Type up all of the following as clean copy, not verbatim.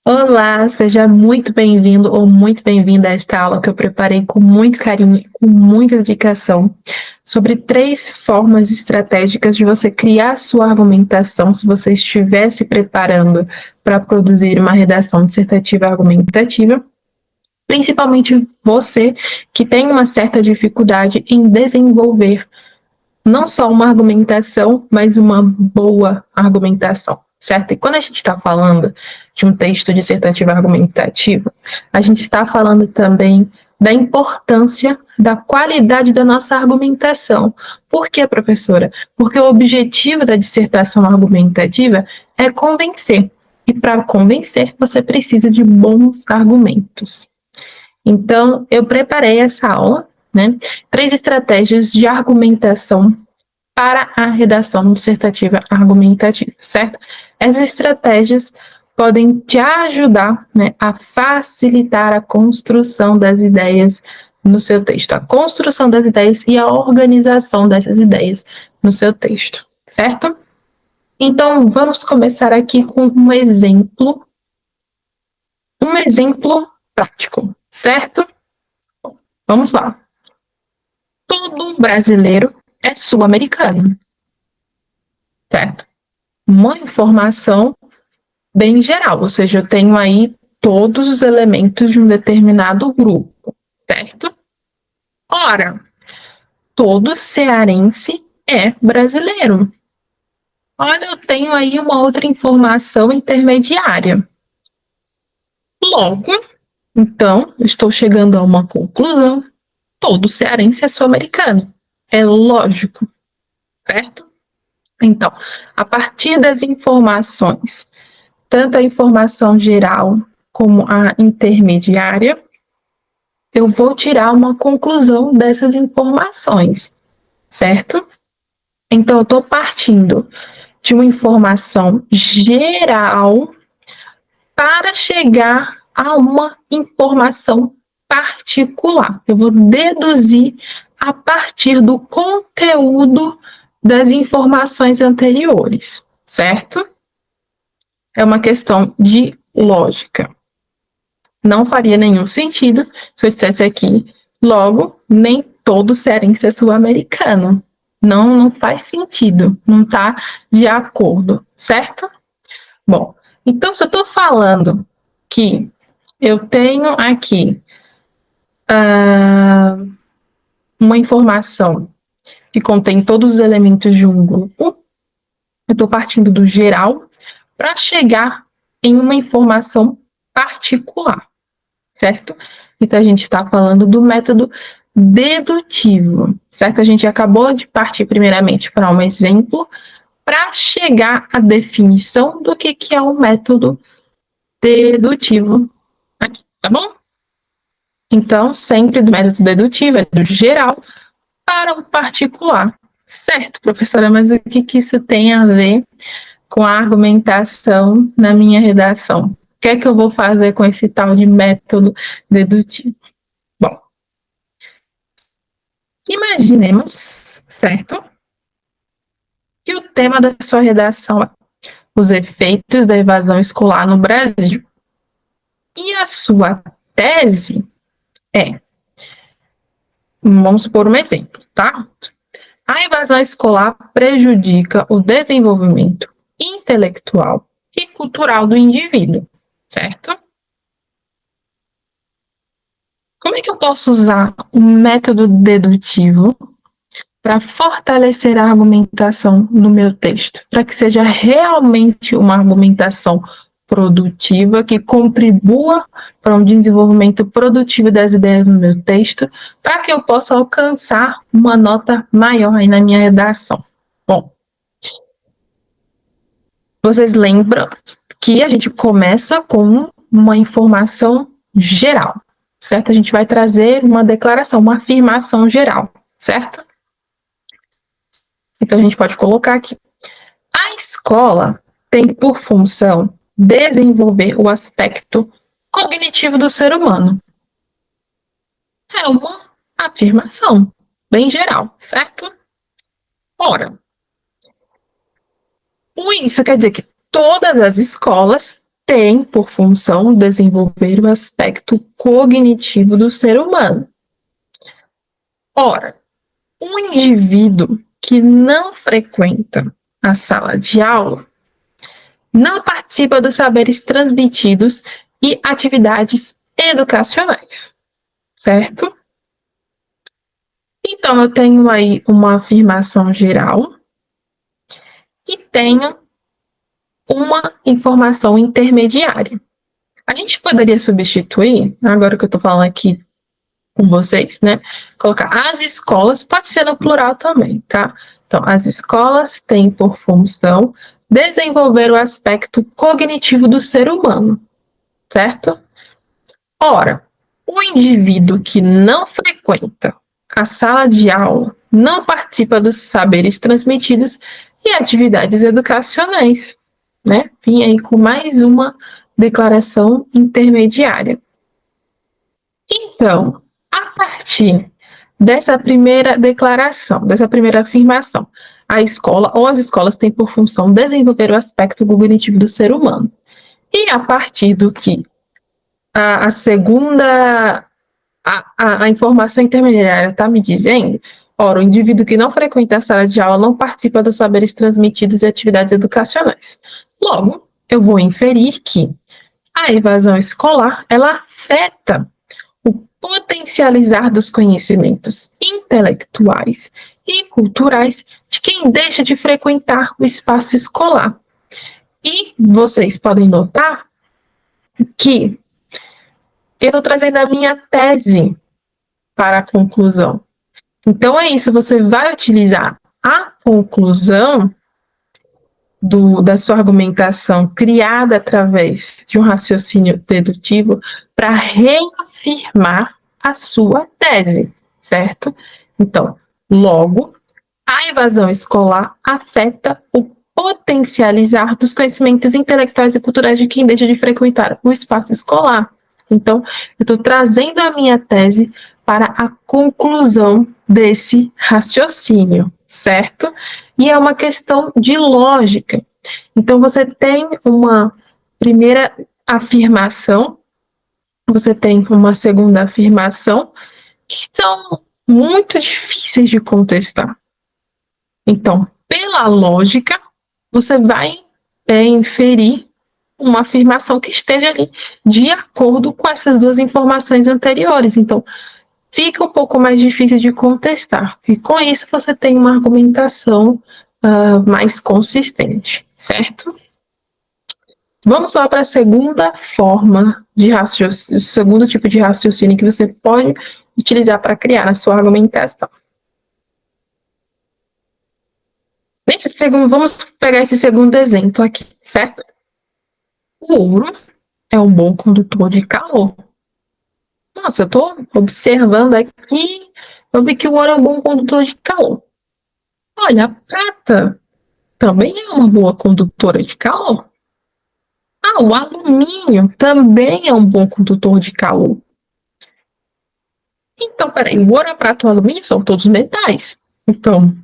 Olá, seja muito bem-vindo ou muito bem-vinda a esta aula que eu preparei com muito carinho e com muita dedicação sobre 3 formas estratégicas de você criar a sua argumentação se você estiver se preparando para produzir uma redação dissertativa argumentativa, principalmente você que tem uma certa dificuldade em desenvolver não só uma argumentação, mas uma boa argumentação, certo? E quando a gente está falando de um texto dissertativo argumentativo, a gente está falando também da importância da qualidade da nossa argumentação. Por quê, professora? Porque o objetivo da dissertação argumentativa é convencer. E para convencer, você precisa de bons argumentos. Então, eu preparei essa aula, né? 3 estratégias de argumentação para a redação dissertativa argumentativa, certo? Essas estratégias podem te ajudar, né, a facilitar a construção das ideias no seu texto, a construção das ideias e a organização dessas ideias no seu texto, certo? Então, vamos começar aqui com um exemplo prático, certo? Vamos lá. Todo brasileiro é sul-americano, certo? Uma informação bem geral, ou seja, eu tenho aí todos os elementos de um determinado grupo, certo? Ora, todo cearense é brasileiro. Olha, eu tenho aí uma outra informação intermediária. Logo, então, estou chegando a uma conclusão. Todo cearense é sul-americano. É lógico, certo? Então, a partir das informações, tanto a informação geral como a intermediária, eu vou tirar uma conclusão dessas informações, certo? Então, eu estou partindo de uma informação geral para chegar a uma informação particular. Eu vou deduzir a partir do conteúdo das informações anteriores, certo? É uma questão de lógica. Não faria nenhum sentido se eu dissesse aqui, logo, nem todo cearense é sul-americano. Não faz sentido, não está de acordo, certo? Bom, então se eu estou falando que eu tenho aqui uma informação que contém todos os elementos de um grupo, eu estou partindo do geral para chegar em uma informação particular, certo? Então, a gente está falando do método dedutivo, certo? A gente acabou de partir primeiramente para um exemplo para chegar à definição do que é o método dedutivo aqui, tá bom? Então, sempre do método dedutivo, é do geral para o particular. Certo, professora, mas o que isso tem a ver com a argumentação na minha redação? O que é que eu vou fazer com esse tal de método dedutivo? Bom, imaginemos, certo, que o tema da sua redação é os efeitos da evasão escolar no Brasil. E a sua tese é, vamos supor um exemplo, tá? A evasão escolar prejudica o desenvolvimento intelectual e cultural do indivíduo, certo? Como é que eu posso usar o método dedutivo para fortalecer a argumentação no meu texto, para que seja realmente uma argumentação produtiva, que contribua para um desenvolvimento produtivo das ideias no meu texto, para que eu possa alcançar uma nota maior aí na minha redação? Bom, vocês lembram que a gente começa com uma informação geral, certo? A gente vai trazer uma declaração, uma afirmação geral, certo? Então, a gente pode colocar aqui. A escola tem por função desenvolver o aspecto cognitivo do ser humano. É uma afirmação bem geral, certo? Ora, isso quer dizer que todas as escolas tem por função desenvolver o aspecto cognitivo do ser humano. Ora, um indivíduo que não frequenta a sala de aula não participa dos saberes transmitidos e atividades educacionais, certo? Então, eu tenho aí uma afirmação geral e tenho uma informação intermediária. A gente poderia substituir, agora que eu estou falando aqui com vocês, né? Colocar as escolas, pode ser no plural também, tá? Então, as escolas têm por função desenvolver o aspecto cognitivo do ser humano, certo? Ora, o indivíduo que não frequenta a sala de aula não participa dos saberes transmitidos e atividades educacionais, né? Vim aí com mais uma declaração intermediária. Então, a partir dessa primeira declaração, dessa primeira afirmação, a escola ou as escolas têm por função desenvolver o aspecto cognitivo do ser humano. E a partir do que a segunda, a informação intermediária está me dizendo, ora, o indivíduo que não frequenta a sala de aula não participa dos saberes transmitidos e atividades educacionais. Logo, eu vou inferir que a evasão escolar, ela afeta o potencializar dos conhecimentos intelectuais e culturais de quem deixa de frequentar o espaço escolar. E vocês podem notar que eu estou trazendo a minha tese para a conclusão. Então é isso, você vai utilizar a conclusão da sua argumentação criada através de um raciocínio dedutivo para reafirmar a sua tese, certo? Então, logo, a evasão escolar afeta o potencializar dos conhecimentos intelectuais e culturais de quem deixa de frequentar o espaço escolar. Então, eu estou trazendo a minha tese para a conclusão desse raciocínio, certo? E é uma questão de lógica. Então, você tem uma primeira afirmação, você tem uma segunda afirmação, que são muito difíceis de contestar. Então, pela lógica, você vai inferir uma afirmação que esteja ali de acordo com essas duas informações anteriores. Então, fica um pouco mais difícil de contestar. E com isso, você tem uma argumentação mais consistente, certo? Vamos lá para a segunda forma de raciocínio, o segundo tipo de raciocínio que você pode utilizar para criar a sua argumentação. Nesse segundo, vamos pegar esse segundo exemplo aqui, certo? O ouro é um bom condutor de calor. Nossa, eu estou observando aqui, eu vi que o ouro é um bom condutor de calor. Olha, a prata também é uma boa condutora de calor. Ah, o alumínio também é um bom condutor de calor. Então, peraí, o ouro, a prata e o alumínio são todos metais. Então,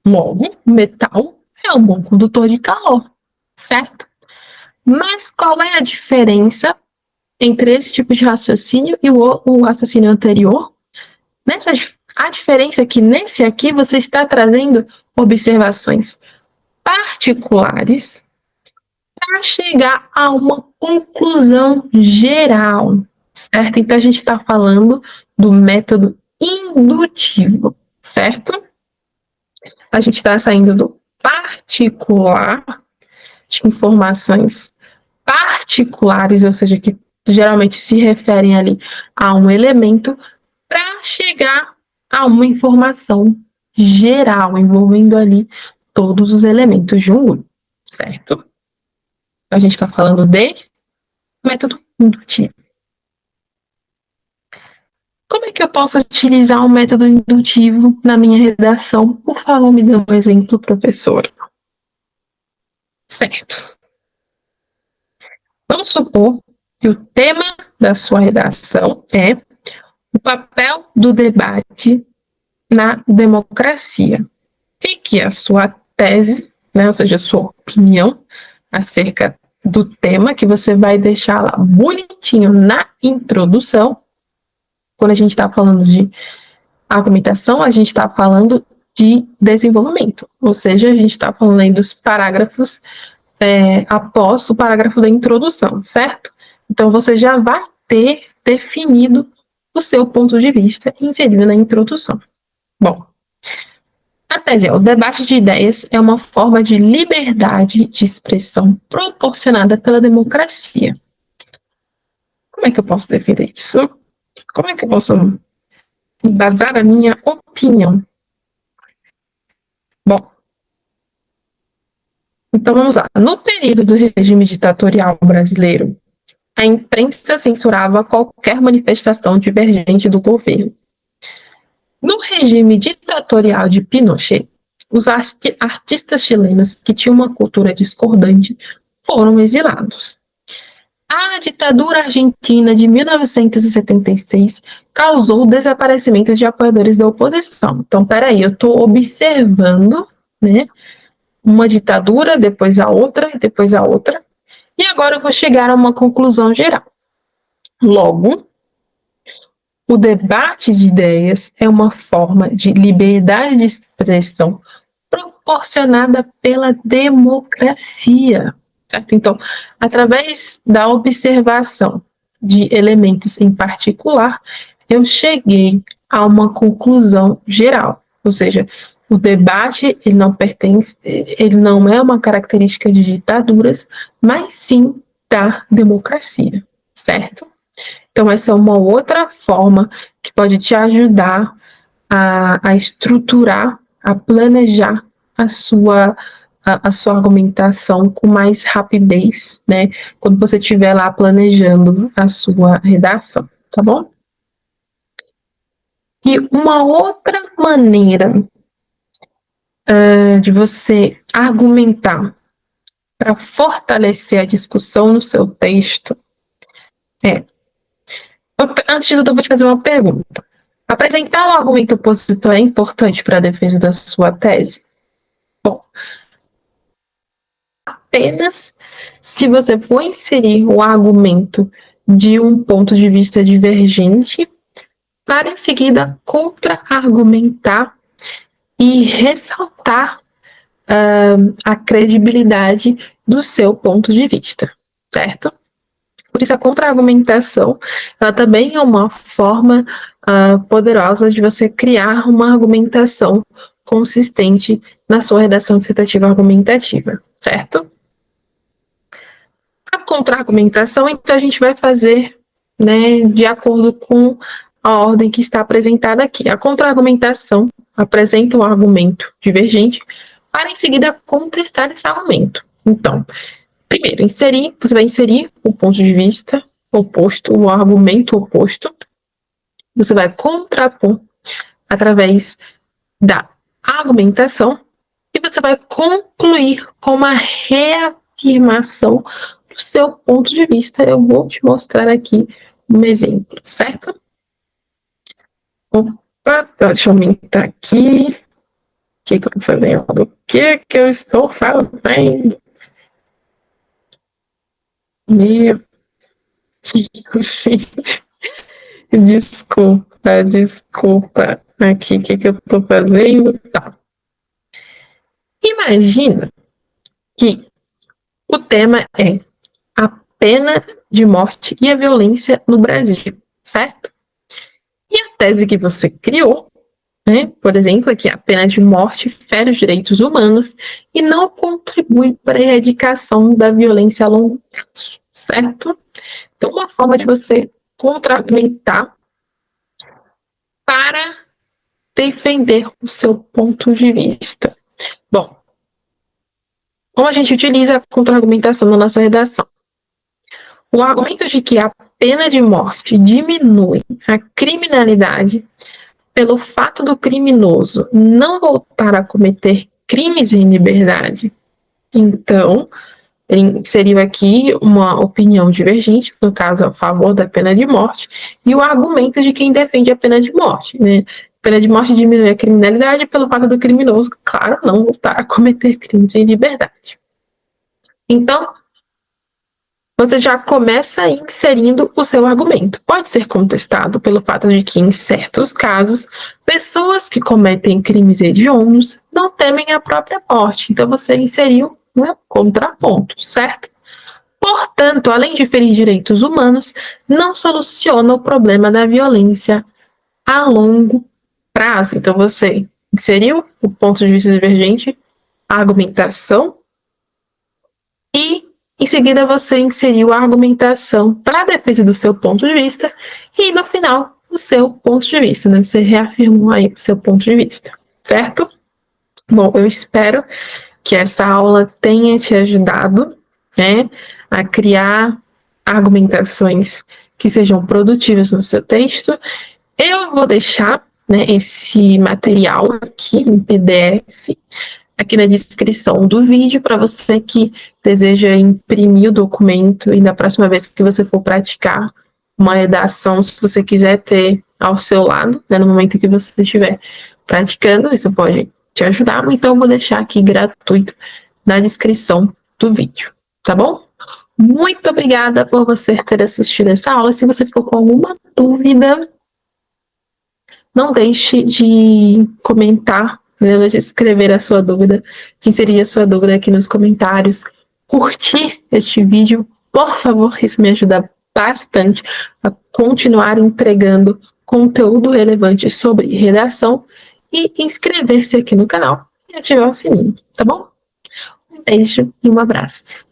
logo, metal é um bom condutor de calor, certo? Mas qual é a diferença entre esse tipo de raciocínio e o raciocínio anterior? A diferença é que nesse aqui você está trazendo observações particulares para chegar a uma conclusão geral, certo? Então a gente está falando do método indutivo, certo? A gente está saindo do particular, de informações particulares, ou seja, que geralmente se referem ali a um elemento, para chegar a uma informação geral, envolvendo ali todos os elementos de um grupo, certo? A gente está falando de método indutivo. Como é que eu posso utilizar o método indutivo na minha redação? Por favor, me dê um exemplo, professor. Certo. Vamos supor que o tema da sua redação é o papel do debate na democracia e que a sua tese, né, ou seja, a sua opinião acerca do tema, que você vai deixar lá bonitinho na introdução. Quando a gente está falando de argumentação, a gente está falando de desenvolvimento, ou seja, a gente está falando aí dos parágrafos após o parágrafo da introdução, certo? Então, você já vai ter definido o seu ponto de vista inserido na introdução. Bom, a tese é: o debate de ideias é uma forma de liberdade de expressão proporcionada pela democracia. Como é que eu posso defender isso? Como é que eu posso embasar a minha opinião? Bom, então vamos lá. No período do regime ditatorial brasileiro, a imprensa censurava qualquer manifestação divergente do governo. No regime ditatorial de Pinochet, os artistas chilenos que tinham uma cultura discordante foram exilados. A ditadura argentina de 1976 causou o desaparecimento de apoiadores da oposição. Então, peraí, eu estou observando, né, uma ditadura, depois a outra, depois a outra, e agora eu vou chegar a uma conclusão geral. Logo, o debate de ideias é uma forma de liberdade de expressão proporcionada pela democracia. Certo? Então, através da observação de elementos em particular, eu cheguei a uma conclusão geral. Ou seja, o debate ele não é uma característica de ditaduras, mas sim da democracia, certo? Então, essa é uma outra forma que pode te ajudar a estruturar, a planejar a sua argumentação com mais rapidez, né? Quando você estiver lá planejando a sua redação, tá bom? E uma outra maneira de você argumentar para fortalecer a discussão no seu texto é... Antes de tudo, eu vou te fazer uma pergunta. Apresentar um argumento opositor é importante para a defesa da sua tese? Bom, apenas se você for inserir o argumento de um ponto de vista divergente para em seguida contra-argumentar e ressaltar a credibilidade do seu ponto de vista, certo? Por isso, a contra-argumentação ela também é uma forma poderosa de você criar uma argumentação consistente na sua redação dissertativa argumentativa, certo? A contra-argumentação, então, a gente vai fazer, né, de acordo com a ordem que está apresentada aqui. A contra-argumentação apresenta um argumento divergente para, em seguida, contestar esse argumento. Então, primeiro, você vai inserir o ponto de vista oposto, o argumento oposto. Você vai contrapor através da argumentação e você vai concluir com uma reafirmação do seu ponto de vista. Eu vou te mostrar aqui um exemplo, certo? Opa, deixa eu aumentar aqui. O que eu estou fazendo? O que eu estou fazendo? Meu Deus, gente. Desculpa. Aqui, o que eu estou fazendo? Tá. Imagina que o tema é a pena de morte e a violência no Brasil, certo? E a tese que você criou, né, por exemplo, é que a pena de morte fere os direitos humanos e não contribui para a erradicação da violência a longo prazo, certo? Então, uma forma de você contra-argumentar para defender o seu ponto de vista. Bom, como a gente utiliza a contra-argumentação na nossa redação? O argumento de que a pena de morte diminui a criminalidade pelo fato do criminoso não voltar a cometer crimes em liberdade. Então, ele inseriu aqui uma opinião divergente, no caso, a favor da pena de morte, e o argumento de quem defende a pena de morte, né? A pena de morte diminui a criminalidade pelo fato do criminoso, claro, não voltar a cometer crimes em liberdade. Então, você já começa inserindo o seu argumento. Pode ser contestado pelo fato de que, em certos casos, pessoas que cometem crimes hediondos não temem a própria morte. Então, você inseriu um contraponto, certo? Portanto, além de ferir direitos humanos, não soluciona o problema da violência a longo prazo. Então, você inseriu o ponto de vista divergente, a argumentação, e em seguida você inseriu a argumentação para a defesa do seu ponto de vista e no final o seu ponto de vista, né? Você reafirmou aí o seu ponto de vista, certo? Bom, eu espero que essa aula tenha te ajudado, né, a criar argumentações que sejam produtivas no seu texto. Eu vou deixar, né, esse material aqui em PDF aqui na descrição do vídeo para você que deseja imprimir o documento e na próxima vez que você for praticar uma redação, se você quiser ter ao seu lado, né, no momento que você estiver praticando, isso pode te ajudar. Então, eu vou deixar aqui gratuito na descrição do vídeo, tá bom? Muito obrigada por você ter assistido essa aula. Se você ficou com alguma dúvida, não deixe de comentar, não deixe de escrever a sua dúvida, que seria a sua dúvida aqui nos comentários. Curtir este vídeo, por favor, isso me ajuda bastante a continuar entregando conteúdo relevante sobre redação e inscrever-se aqui no canal e ativar o sininho, tá bom? Um beijo e um abraço.